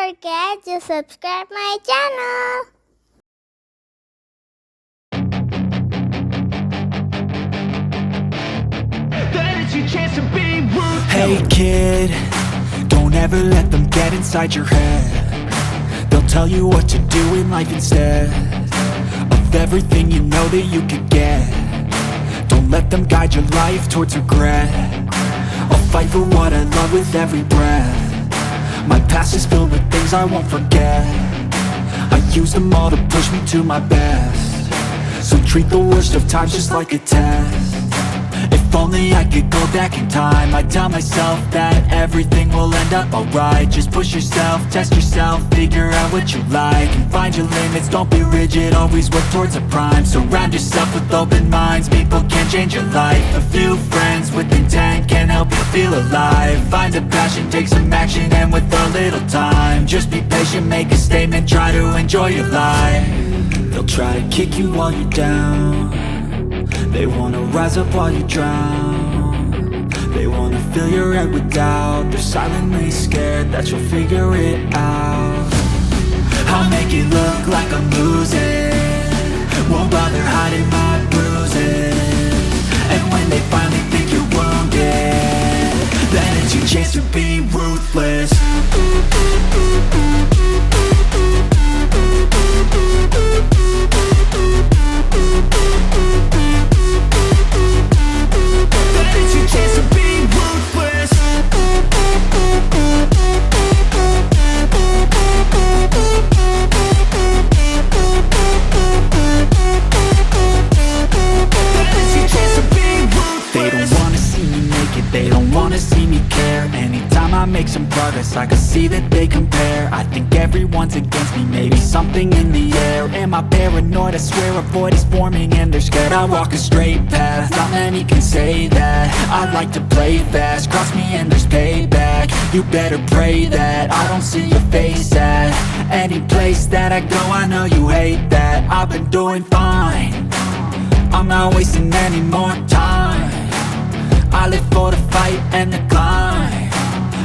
forget to subscribe my channel. Hey kid, don't ever let them get inside your head. They'll tell you what to do in life instead of everything you know that you could get. Don't let them guide your life towards regret. I'll fight for what I love with every breath. My past is filled with things I won't forget. I use them all to push me to my best. So treat the worst of times just like a test. If only I could go back in time, I'd tell myself that everything will end up alright. Just push yourself, test yourself, figure out what you like, and find your limits, don't be rigid, always work towards a prime. Surround yourself with open minds, people can change your life. A few friends with intent can help you feel alive. Find a passion, take some action, and with a little time, just be patient, make a statement, try to enjoy your life. They'll try to kick you while you're down. They wanna rise up while you drown. They wanna fill your head with doubt. They're silently scared that you'll figure it out. I'll make it look like I'm losing, won't bother hiding my bruises. And when they finally think you're wounded, then it's your chance to be ruthless. They don't wanna see me care. Anytime I make some progress, I can see that they compare. I think everyone's against me, maybe something in the air. Am I paranoid? I swear a void is forming and they're scared. I walk a straight path, not many can say that. I like to play fast, cross me and there's payback. You better pray that I don't see your face at any place that I go. I know you hate that. I've been doing fine, I'm not wasting any more time. I live for the fight and the climb,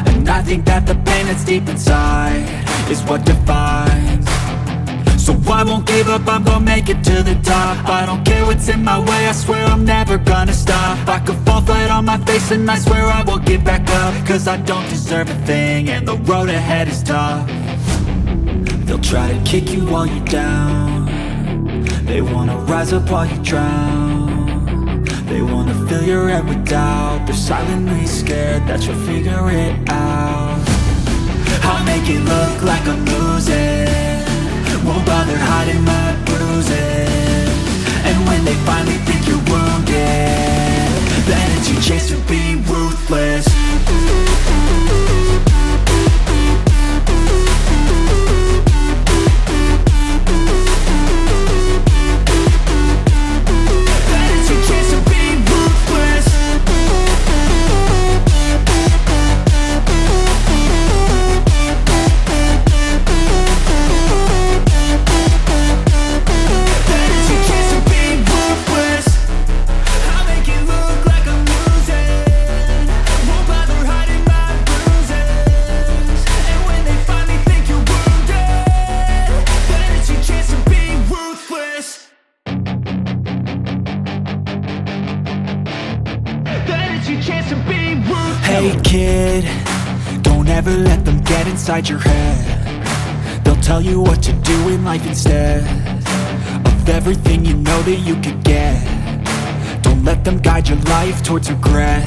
and I think that the pain that's deep inside is what defines. So I won't give up, I'm gonna make it to the top. I don't care what's in my way, I swear I'm never gonna stop. I could fall flat on my face and I swear I won't get back up, cause I don't deserve a thing and the road ahead is tough. They'll try to kick you while you're down. They wanna rise up while you drown. They wanna fill your head with doubt. They're silently scared that you'll figure it out. I'll make it look like I'm losing, won't bother hiding my bruises. And when they finally think you're wounded, then it's your chance to be ruthless. Hey kid, don't ever let them get inside your head. They'll tell you what to do in life instead of everything you know that you could get. Don't let them guide your life towards regret.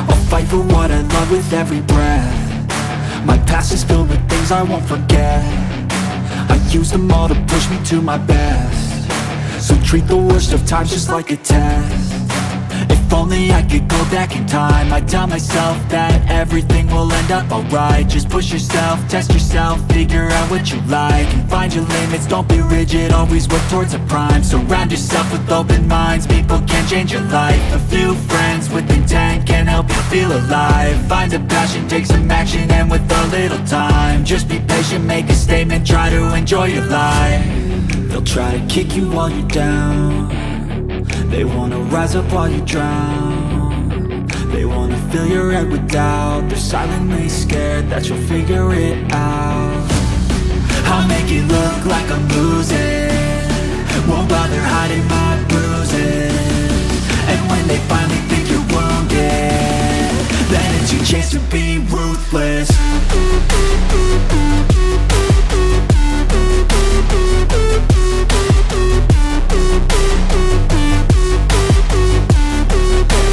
I'll fight for what I love with every breath. My past is filled with things I won't forget. I use them all to push me to my best. So treat the worst of times just like a test. If only I could go back in time, I'd tell myself that everything will end up alright. Just push yourself, test yourself, figure out what you like, and find your limits, don't be rigid, always work towards a prime. Surround yourself with open minds, people can change your life. A few friends with intent can help you feel alive. Find a passion, take some action, and with a little time, just be patient, make a statement, try to enjoy your life. They'll try to kick you while you're down. They wanna rise up while you drown. They wanna fill your head with doubt. They're silently scared that you'll figure it out. I'll make it look like I'm losing, won't bother hiding my bruises. And when they finally think you're wounded, then it's your chance to be ruthless.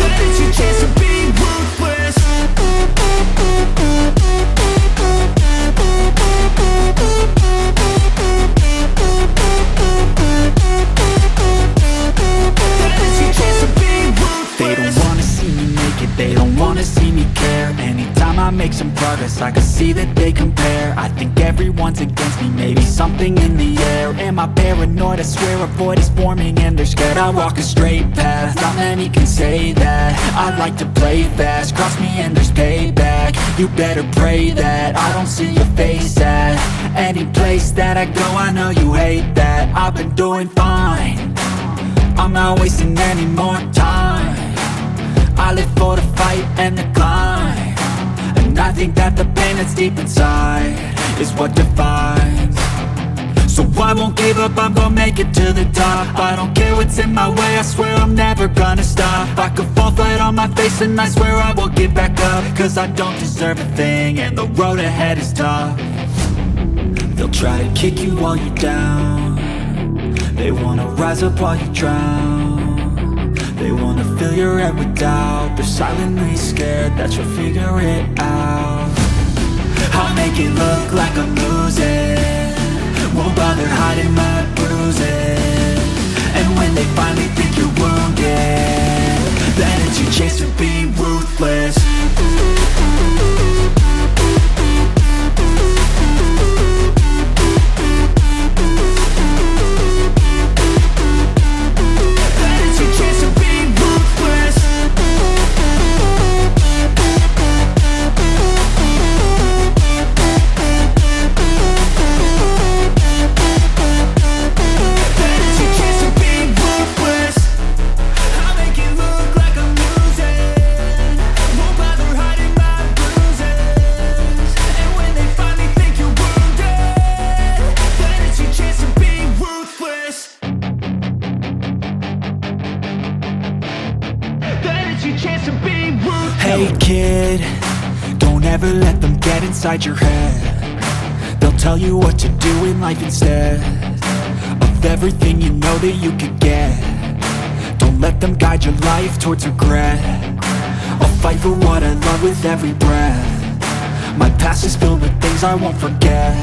Then it's your chance to be ruthless. They don't wanna see me make it, they don't wanna see me care. Anytime I make some progress, I can see that they compare. I think everyone's against me, maybe something in the air. Am I paranoid? I swear a void is forming and they're scared. I walk a straight path, not many can say that. I like to play fast, cross me and there's payback. You better pray that I don't see your face at any place that I go. I know you hate that. I've been doing fine, I'm not wasting any more time. I live for the fight and the climb, and I think that the pain that's deep inside is what defines. So I won't give up, I'm gonna make it to the top. I don't care what's in my way, I swear I'm never gonna stop. I could fall flat on my face and I swear I will get back up, cause I don't deserve a thing and the road ahead is tough. They'll try to kick you while you're down, they wanna rise up while you drown. They wanna fill your head with doubt. They're silently scared that you'll figure it out. I'll make it look like I'm losing, won't bother hiding my bruises. And when they finally think you're wounded, then it's your chance to be ruthless. Hey kid, don't ever let them get inside your head. They'll tell you what to do in life instead of everything you know that you could get. Don't let them guide your life towards regret. I'll fight for what I love with every breath. My past is filled with things I won't forget.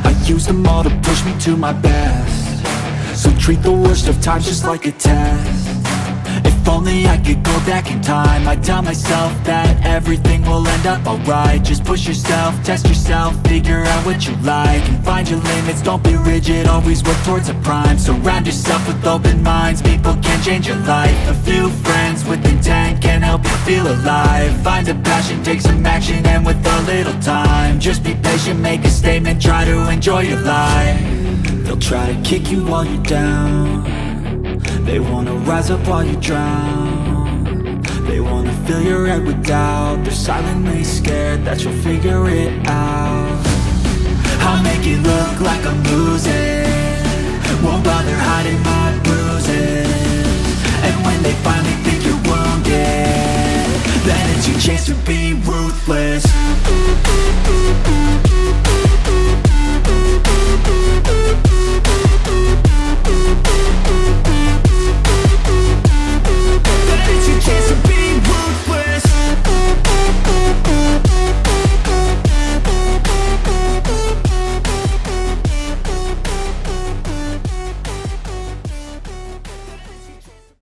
I use them all to push me to my best. So treat the worst of times just like a test. If only I could go back in time, I'd tell myself that everything will end up alright. Just push yourself, test yourself, figure out what you like, and find your limits, don't be rigid, always work towards a prime. Surround yourself with open minds, people can change your life. A few friends with intent can help you feel alive. Find a passion, take some action, and with a little time, just be patient, make a statement, try to enjoy your life. They'll try to kick you while you're down, they wanna rise up while you drown. They wanna fill your head with doubt. They're silently scared that you'll figure it out. I'll make it look like I'm losing, won't bother hiding my bruises. And when they finally think you're wounded, then it's your chance to be ruthless.